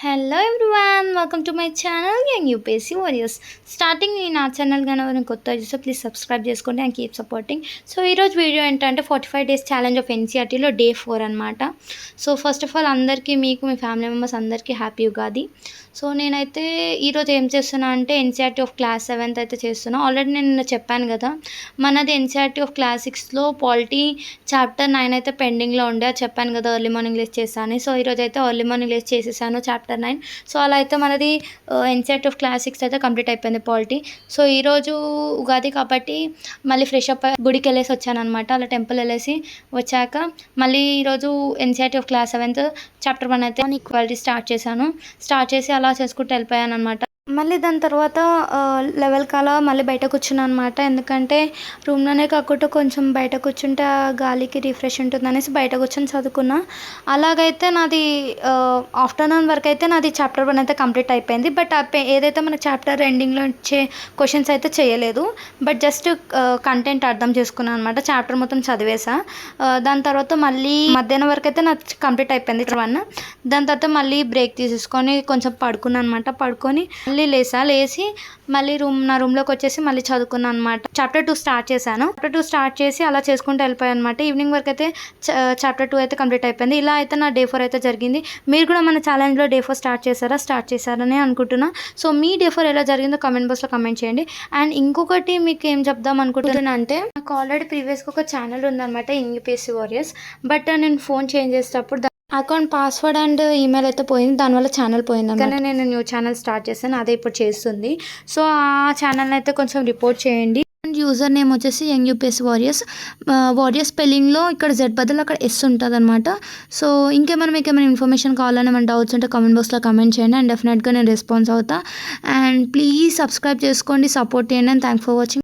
Hello everyone, welcome to my channel young UPSC warriors. Starting నా channel కానీ ఎవరైనా కొత్త చూస్తే ప్లీజ్ సబ్స్క్రైబ్ చేసుకోండి అండ్ కీప్ సపోర్టింగ్. సో ఈరోజు వీడియో ఏంటంటే 45 డేస్ ఛాలెంజ్ ఆఫ్ ఎన్సీఆర్టీలో డే 4 అనమాట. సో ఫస్ట్ ఆఫ్ ఆల్ అందరికీ, మీకు మీ ఫ్యామిలీ మెంబర్స్ అందరికీ హ్యాపీ ఉగాది. సో నేనైతే ఈరోజు ఏం చేస్తున్నా అంటే ఎన్సీఆర్టీ ఆఫ్ క్లాస్ 7th అయితే చేస్తున్నా. ఆల్రెడీ నేను చెప్పాను కదా, మనది ఎన్సీఆర్టీ ఆఫ్ క్లాస్ 6లో పాలిటీ చాప్టర్ 9 అయితే పెండింగ్లో ఉండే, అది చెప్పాను కదా ఎర్లీ మార్నింగ్ లేసి చేస్తాను. సో ఈరోజు అయితే ఎర్లీ మార్నింగ్ లేసి చేసేసాను చాప్టర్ 9. సో అలా అయితే మనది ఎన్సీఆర్టీ ఆఫ్ క్లాస్ 6 అయితే కంప్లీట్ అయిపోయింది పాలిటీ. సో ఈరోజు ఉగాది కాబట్టి మళ్ళీ ఫ్రెష్ అప్ గుడికి వెళ్ళేసి వచ్చాను అనమాట. అలా టెంపుల్ వెళ్ళేసి వచ్చాక మళ్ళీ ఈరోజు NCERT of class 7th chapter 1 అయితే ఈక్వాలిటీ స్టార్ట్ చేసి అలా చేసుకుంటూ వెళ్ళిపోయాను అనమాట. మళ్ళీ దాని తర్వాత 11 కల్లా మళ్ళీ బయట కూర్చున్నాను అనమాట. ఎందుకంటే రూమ్లోనే కాకుండా కొంచెం బయట కూర్చుంటే గాలికి రిఫ్రెష్ ఉంటుంది అనేసి బయట కూర్చొని చదువుకున్నా. అలాగైతే నాది ఆఫ్టర్నూన్ వరకు అయితే నాది చాప్టర్ 1 అయితే కంప్లీట్ అయిపోయింది. బట్ ఏదైతే మన చాప్టర్ ఎండింగ్లో వచ్చే క్వశ్చన్స్ అయితే చేయలేదు, బట్ జస్ట్ కంటెంట్ అర్థం చేసుకున్నాను అనమాట. చాప్టర్ మొత్తం చదివేసా. దాని తర్వాత మళ్ళీ మధ్యాహ్నం వరకు అయితే నాకు కంప్లీట్ అయిపోయింది 1. దాని తర్వాత మళ్ళీ బ్రేక్ తీసేసుకొని కొంచెం పడుకున్నాను అనమాట. పడుకొని మళ్ళీ లేచి మళ్ళీ నా రూమ్లోకి వచ్చేసి మళ్ళీ చదువుకున్నాను అనమాట. చాప్టర్ 2 స్టార్ట్ చేశాను. చాప్టర్ 2 స్టార్ట్ చేసి అలా చేసుకుంటూ వెళ్ళిపోయాను అనమాట. ఈవినింగ్ వరకు అయితే చాప్టర్ 2 అయితే కంప్లీట్ అయిపోయింది. ఇలా అయితే నా డే 4 అయితే జరిగింది. మీరు కూడా మన ఛాలెంజ్లో డే 4 స్టార్ట్ చేశారని అనుకుంటున్నా. సో మీ డే 4 ఎలా జరిగిందో కామెంట్ బాక్స్లో కామెంట్ చేయండి. అండ్ ఇంకొకటి మీకు ఏం చెప్దాం అనుకుంటున్నా అంటే, నాకు ఆల్రెడీ ప్రీవియస్గా ఒక ఛానల్ ఉందన్నమాట, యంగ్ యూపీఎస్సీ వారియర్స్. బట్ నేను ఫోన్ చేంజ్ చేసేటప్పుడు అకౌంట్ పాస్వర్డ్ అండ్ ఈమెయిల్ అయితే పోయింది, దానివల్ల ఛానల్ పోయింది. కానీ నేను న్యూ ఛానల్ స్టార్ట్ చేశాను, అదే ఇప్పుడు చేస్తుంది. సో ఆ ఛానల్ని అయితే కొంచెం రిపోర్ట్ చేయండి. అండ్ యూజర్ నేమ్ వచ్చేసి యంగ్ యూపీఎస్సీ వారియర్స్ స్పెల్లింగ్లో ఇక్కడ జెడ్ బదులు అక్కడ ఎస్ ఉంటుంది అనమాట. సో మీకు ఏమైనా ఇన్ఫర్మేషన్ కావాలని ఏమైనా డౌట్స్ ఉంటే కామెంట్ బాక్స్లో కామెంట్ చేయండి అండ్ డెఫినెట్గా నేను రెస్పాన్స్ అవుతా. అండ్ ప్లీజ్ సబ్స్క్రైబ్ చేసుకోండి, సపోర్ట్ చేయండి. And thanks for watching.